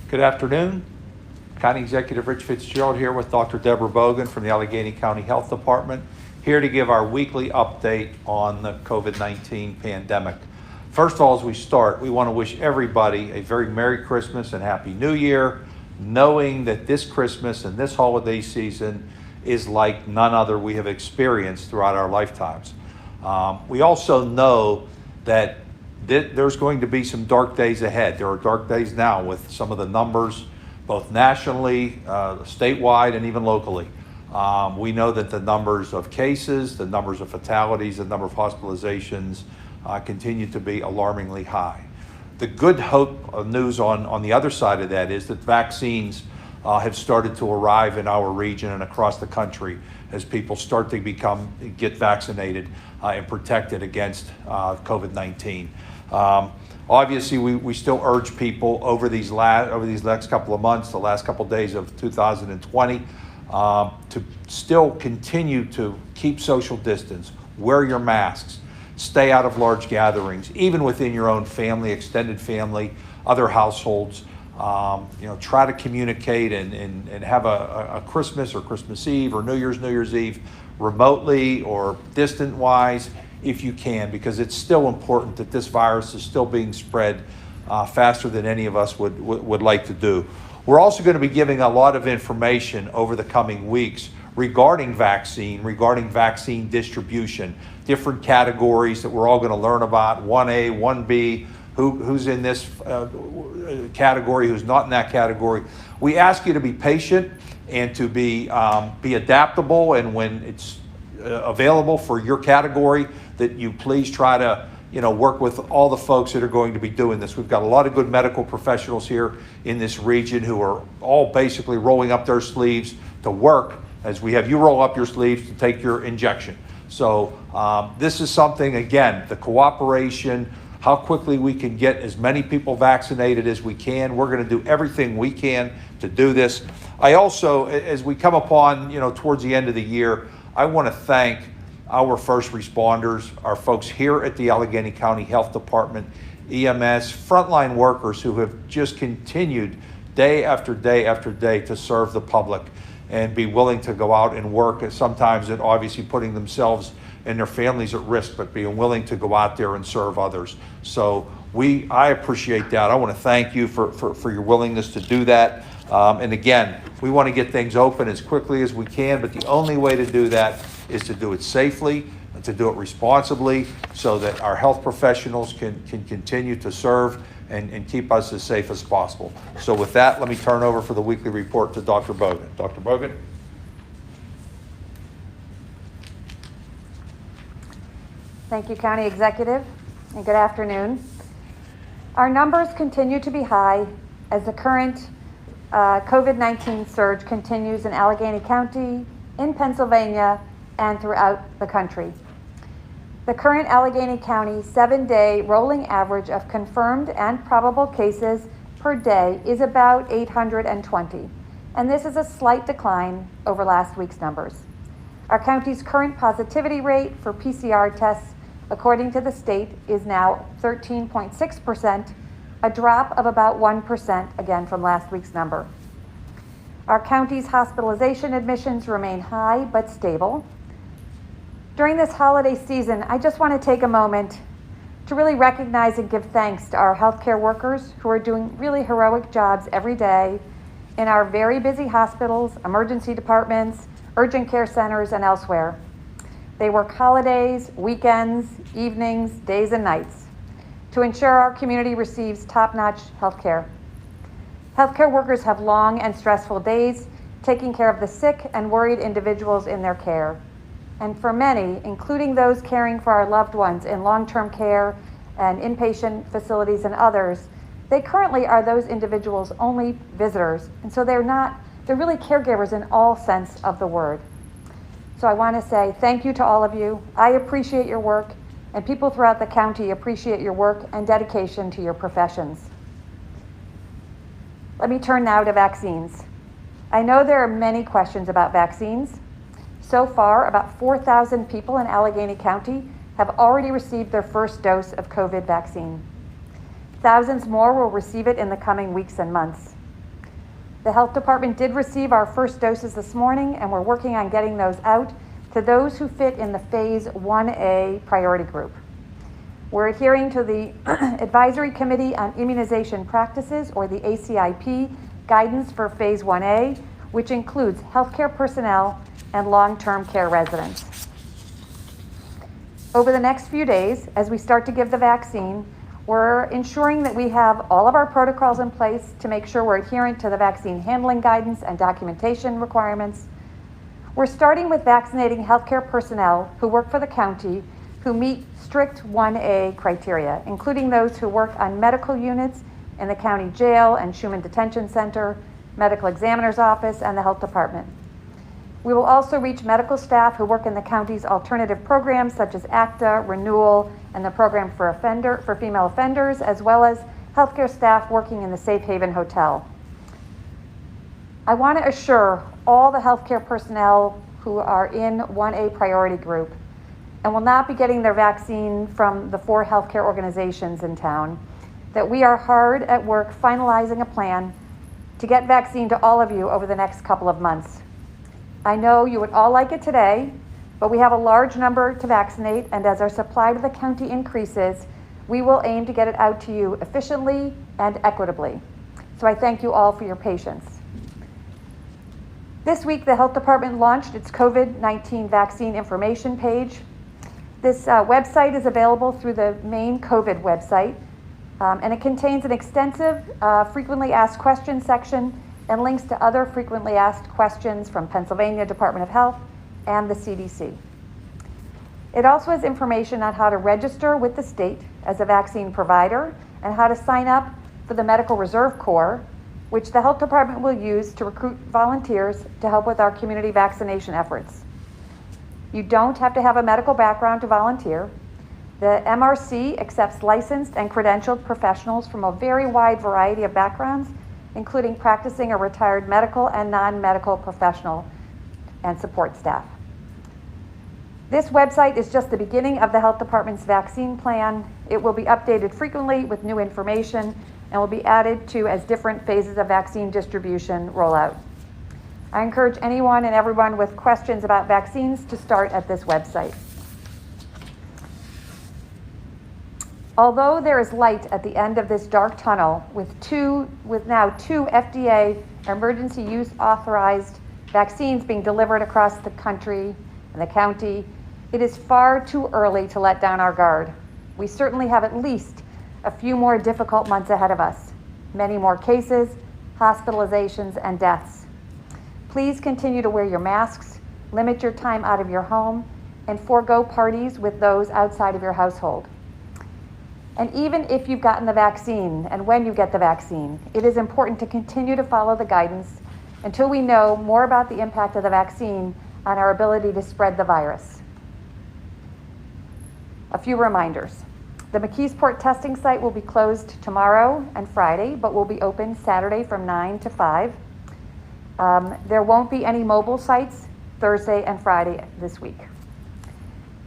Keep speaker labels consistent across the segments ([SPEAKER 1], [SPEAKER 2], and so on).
[SPEAKER 1] Good afternoon. County Executive Rich Fitzgerald here with Dr. Deborah Bogan from the Allegheny County Health Department, here to give our weekly update on the COVID-19 pandemic. First of all, as we start, we want to wish everybody a very Merry Christmas and Happy New Year, knowing that this Christmas and this holiday season is like none other we have experienced throughout our lifetimes. We also know that there's going to be some dark days ahead. There are dark days now with some of the numbers, both nationally, statewide, and even locally. We know that the numbers of cases, the numbers of fatalities, the number of hospitalizations continue to be alarmingly high. The good hope of news on the other side of that is that vaccines have started to arrive in our region and across the country as people start to get vaccinated and protected against COVID-19. Obviously, we still urge people over these next couple of months, the last couple of days of 2020, to still continue to keep social distance, wear your masks, stay out of large gatherings, even within your own family, extended family, other households. Try to communicate and have a Christmas or Christmas Eve or New Year's Eve remotely or distant-wise if you can, because it's still important that this virus is still being spread faster than any of us would like to do. We're also going to be giving a lot of information over the coming weeks regarding vaccine distribution, different categories that we're all going to learn about, 1A, 1B, who's in this category, who's not in that category. We ask you to be patient and to be adaptable, and when it's available for your category, that you please try to work with all the folks that are going to be doing this. We've got a lot of good medical professionals here in this region who are all basically rolling up their sleeves to work as we have you roll up your sleeves to take your injection. So this is something, again, the cooperation, how quickly we can get as many people vaccinated as we can. We're going to do everything we can to do this. I also, as we come upon, towards the end of the year, I want to thank our first responders, our folks here at the Allegheny County Health Department, EMS, frontline workers who have just continued day after day after day to serve the public and be willing to go out and work, and sometimes and obviously putting themselves and their families at risk, but being willing to go out there and serve others. So I appreciate that. I want to thank you for your willingness to do that. And again, we want to get things open as quickly as we can, but the only way to do that is to do it safely and to do it responsibly so that our health professionals can continue to serve and keep us as safe as possible. So with that, let me turn over for the weekly report to Dr. Bogan. Dr. Bogan?
[SPEAKER 2] Thank you, County Executive, and good afternoon. Our numbers continue to be high as the current COVID-19 surge continues in Allegheny County, in Pennsylvania, and throughout the country. The current Allegheny County 7-day rolling average of confirmed and probable cases per day is about 820, and this is a slight decline over last week's numbers. Our county's current positivity rate for PCR tests, according to the state, is now 13.6%, a drop of about 1% again from last week's number. Our county's hospitalization admissions remain high but stable. During this holiday season, I just want to take a moment to really recognize and give thanks to our healthcare workers who are doing really heroic jobs every day in our very busy hospitals, emergency departments, urgent care centers, and elsewhere. They work holidays, weekends, evenings, days, and nights to ensure our community receives top-notch health care. Healthcare workers have long and stressful days taking care of the sick and worried individuals in their care. And for many, including those caring for our loved ones in long-term care and inpatient facilities and others, they currently are those individuals' only visitors. And so they're really caregivers in all sense of the word. So I want to say thank you to all of you. I appreciate your work, and people throughout the county appreciate your work and dedication to your professions. Let me turn now to vaccines. I know there are many questions about vaccines. So far, about 4,000 people in Allegheny County have already received their first dose of COVID vaccine. Thousands more will receive it in the coming weeks and months. The health department did receive our first doses this morning, and we're working on getting those out to those who fit in the phase 1A priority group. We're adhering to the Advisory Committee on Immunization Practices, or the ACIP, guidance for phase 1A, which includes healthcare personnel and long-term care residents. Over the next few days, as we start to give the vaccine, we're ensuring that we have all of our protocols in place to make sure we're adherent to the vaccine handling guidance and documentation requirements. We're starting with vaccinating healthcare personnel who work for the county who meet strict 1A criteria, including those who work on medical units in the county jail and Schumann Detention Center, medical examiner's office, and the health department. We will also reach medical staff who work in the county's alternative programs such as ACTA, Renewal, and the program for female offenders, as well as healthcare staff working in the Safe Haven Hotel. I want to assure all the healthcare personnel who are in 1A priority group and will not be getting their vaccine from the 4 healthcare organizations in town that we are hard at work finalizing a plan to get vaccine to all of you over the next couple of months. I know you would all like it today, but we have a large number to vaccinate, and as our supply to the county increases, we will aim to get it out to you efficiently and equitably. So I thank you all for your patience. This week, the health department launched its COVID-19 vaccine information page. This website is available through the main COVID website, and it contains an extensive frequently asked questions section and links to other frequently asked questions from Pennsylvania Department of Health and the CDC. It also has information on how to register with the state as a vaccine provider and how to sign up for the Medical Reserve Corps, which the health department will use to recruit volunteers to help with our community vaccination efforts. You don't have to have a medical background to volunteer. The MRC accepts licensed and credentialed professionals from a very wide variety of backgrounds, including practicing or retired medical and non-medical professional and support staff. This website is just the beginning of the health department's vaccine plan. It will be updated frequently with new information and will be added to as different phases of vaccine distribution roll out. I encourage anyone and everyone with questions about vaccines to start at this website. Although there is light at the end of this dark tunnel with now two FDA emergency use authorized vaccines being delivered across the country and the county, it is far too early to let down our guard. We certainly have at least a few more difficult months ahead of us. Many more cases, hospitalizations, and deaths. Please continue to wear your masks, limit your time out of your home, and forego parties with those outside of your household. And even if you've gotten the vaccine and when you get the vaccine, it is important to continue to follow the guidance until we know more about the impact of the vaccine on our ability to spread the virus. A few reminders. The McKeesport testing site will be closed tomorrow and Friday, but will be open Saturday from 9 to 5. There won't be any mobile sites Thursday and Friday this week.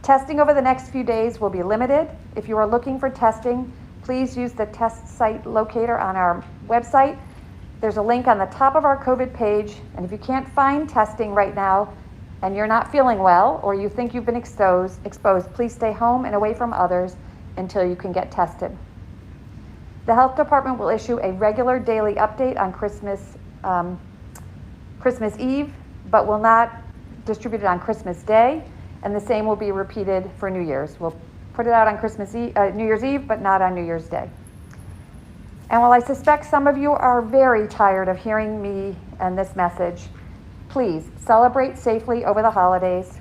[SPEAKER 2] Testing over the next few days will be limited. If you are looking for testing, please use the test site locator on our website. There's a link on the top of our COVID page, and if you can't find testing right now and you're not feeling well or you think you've been exposed, please stay home and away from others until you can get tested. The health department will issue a regular daily update on Christmas Eve, but will not distribute it on Christmas Day. And the same will be repeated for New Year's. We'll put it out on New Year's Eve, but not on New Year's Day. And while I suspect some of you are very tired of hearing me and this message, please celebrate safely over the holidays.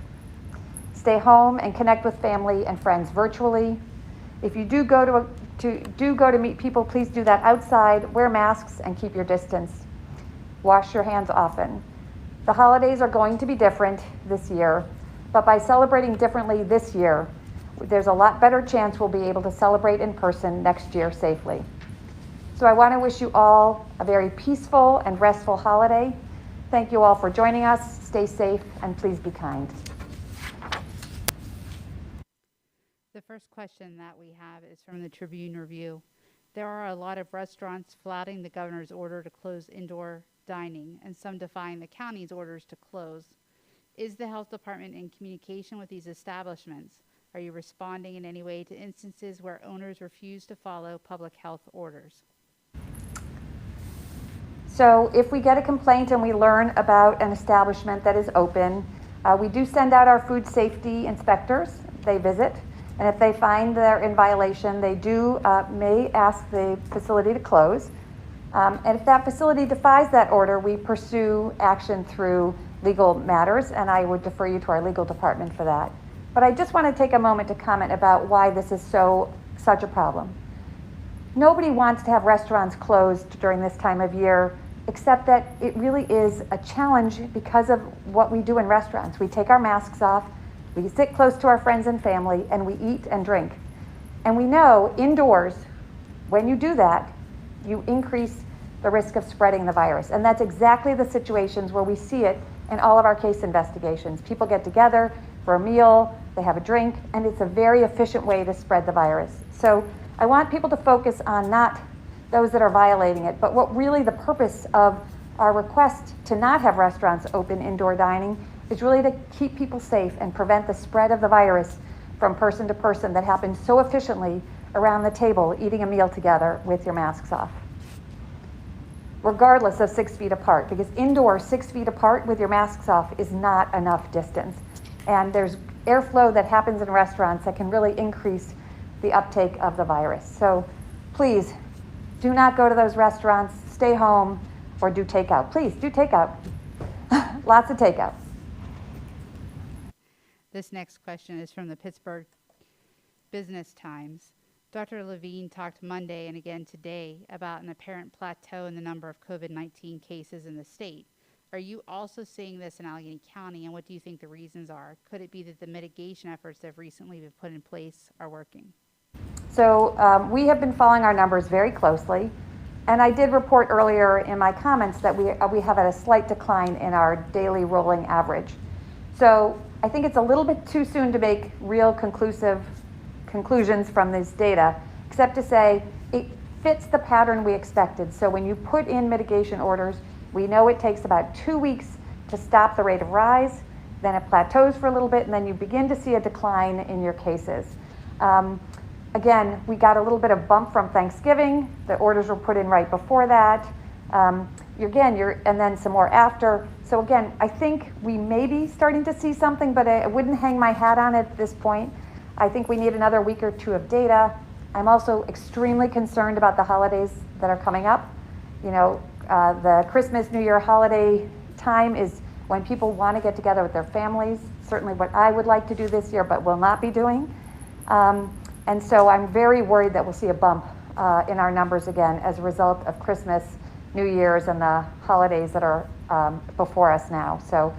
[SPEAKER 2] Stay home and connect with family and friends virtually. If you do go to meet people, please do that outside. Wear masks and keep your distance. Wash your hands often. The holidays are going to be different this year. But by celebrating differently this year, there's a lot better chance we'll be able to celebrate in person next year safely. So I want to wish you all a very peaceful and restful holiday. Thank you all for joining us. Stay safe and please be kind.
[SPEAKER 3] The first question that we have is from the Tribune Review. There are a lot of restaurants flouting the governor's order to close indoor dining and some defying the county's orders to close. Is the health department in communication with these establishments? Are you responding in any way to instances where owners refuse to follow public health orders?
[SPEAKER 2] So if we get a complaint and we learn about an establishment that is open, we do send out our food safety inspectors. They visit, and if they find they're in violation, they may ask the facility to close. And if that facility defies that order, we pursue action through legal matters, and I would defer you to our legal department for that. But I just want to take a moment to comment about why this is such a problem. Nobody wants to have restaurants closed during this time of year, except that it really is a challenge because of what we do in restaurants. We take our masks off, we sit close to our friends and family, and we eat and drink. And we know indoors, when you do that, you increase the risk of spreading the virus. And that's exactly the situations where we see it in all of our case investigations. People get together for a meal, they have a drink, and it's a very efficient way to spread the virus. So I want people to focus on not those that are violating it, but what really the purpose of our request to not have restaurants open indoor dining is really to keep people safe and prevent the spread of the virus from person to person that happens so efficiently around the table eating a meal together with your masks off. Regardless of 6 feet apart, because indoor 6 feet apart with your masks off is not enough distance. And there's airflow that happens in restaurants that can really increase the uptake of the virus. So please do not go to those restaurants, stay home, or do takeout. Please do takeout. Lots of takeout.
[SPEAKER 3] This next question is from the Pittsburgh Business Times. Dr. Levine talked Monday and again today about an apparent plateau in the number of COVID-19 cases in the state. Are you also seeing this in Allegheny County, and what do you think the reasons are? Could it be that the mitigation efforts that have recently been put in place are working?
[SPEAKER 2] So we have been following our numbers very closely, and I did report earlier in my comments that we have had a slight decline in our daily rolling average. So I think it's a little bit too soon to make real conclusive conclusions from this data, except to say it fits the pattern we expected. So when you put in mitigation orders, we know it takes about 2 weeks to stop the rate of rise, then it plateaus for a little bit, and then you begin to see a decline in your cases. Again, we got a little bit of bump from Thanksgiving. The orders were put in right before that. And then some more after. So again, I think we may be starting to see something, but I wouldn't hang my hat on it at this point. I think we need another week or two of data. I'm also extremely concerned about the holidays that are coming up. You know, the Christmas, New Year holiday time is when people want to get together with their families. Certainly what I would like to do this year, but will not be doing. And so I'm very worried that we'll see a bump in our numbers again as a result of Christmas, New Year's, and the holidays that are before us now. So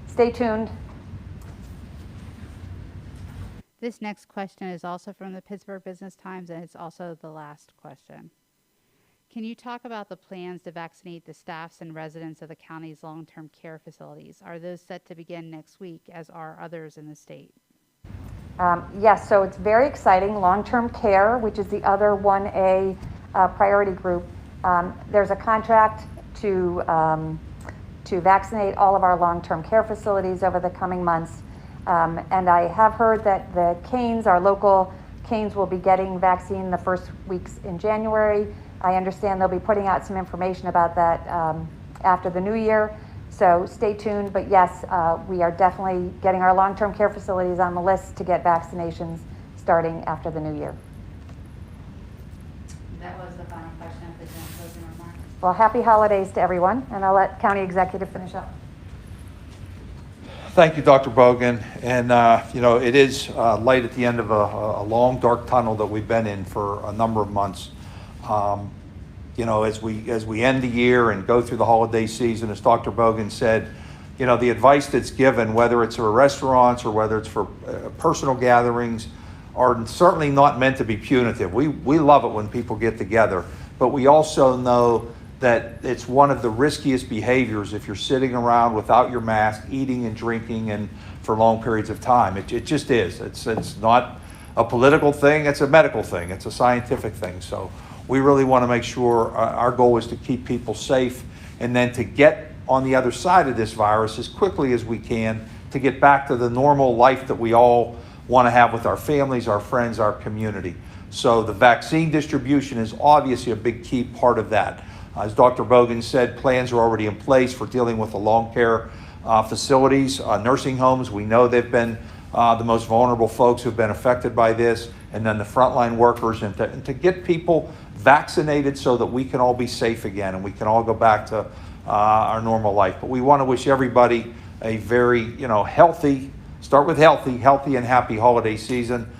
[SPEAKER 2] stay tuned.
[SPEAKER 3] This next question is also from the Pittsburgh Business Times, and it's also the last question. Can you talk about the plans to vaccinate the staffs and residents of the county's long-term care facilities? Are those set to begin next week, as are others in the state?
[SPEAKER 2] Yes, so it's very exciting. Long-term care, which is the other 1A priority group, there's a contract to vaccinate all of our long-term care facilities over the coming months. And I have heard that the Canes, our local Canes, will be getting vaccine the first weeks in January. I understand they'll be putting out some information about that after the new year. So stay tuned, but yes, we are definitely getting our long-term care facilities on the list to get vaccinations starting after the new year.
[SPEAKER 3] That was the final question of the closing remarks.
[SPEAKER 2] Well, happy holidays to everyone, and I'll let County Executive finish up.
[SPEAKER 1] Thank you, Dr. Bogan. And, it is light at the end of a long, dark tunnel that we've been in for a number of months. As we end the year and go through the holiday season, as Dr. Bogan said, the advice that's given, whether it's for restaurants or whether it's for personal gatherings, are certainly not meant to be punitive. We love it when people get together, but we also know that it's one of the riskiest behaviors if you're sitting around without your mask, eating and drinking and for long periods of time. It just is. It's not a political thing, it's a medical thing, it's a scientific thing. So we really want to make sure our goal is to keep people safe and then to get on the other side of this virus as quickly as we can to get back to the normal life that we all want to have with our families, our friends, our community. So the vaccine distribution is obviously a big key part of that. As Dr. Bogan said, plans are already in place for dealing with the long care facilities, nursing homes. We know they've been the most vulnerable folks who've been affected by this, and then the frontline workers, and to get people vaccinated so that we can all be safe again and we can all go back to our normal life. But we want to wish everybody a very, healthy, start with healthy and happy holiday season.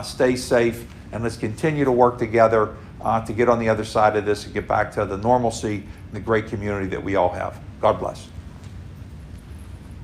[SPEAKER 1] Stay safe, and let's continue to work together to get on the other side of this and get back to the normalcy and the great community that we all have. God bless.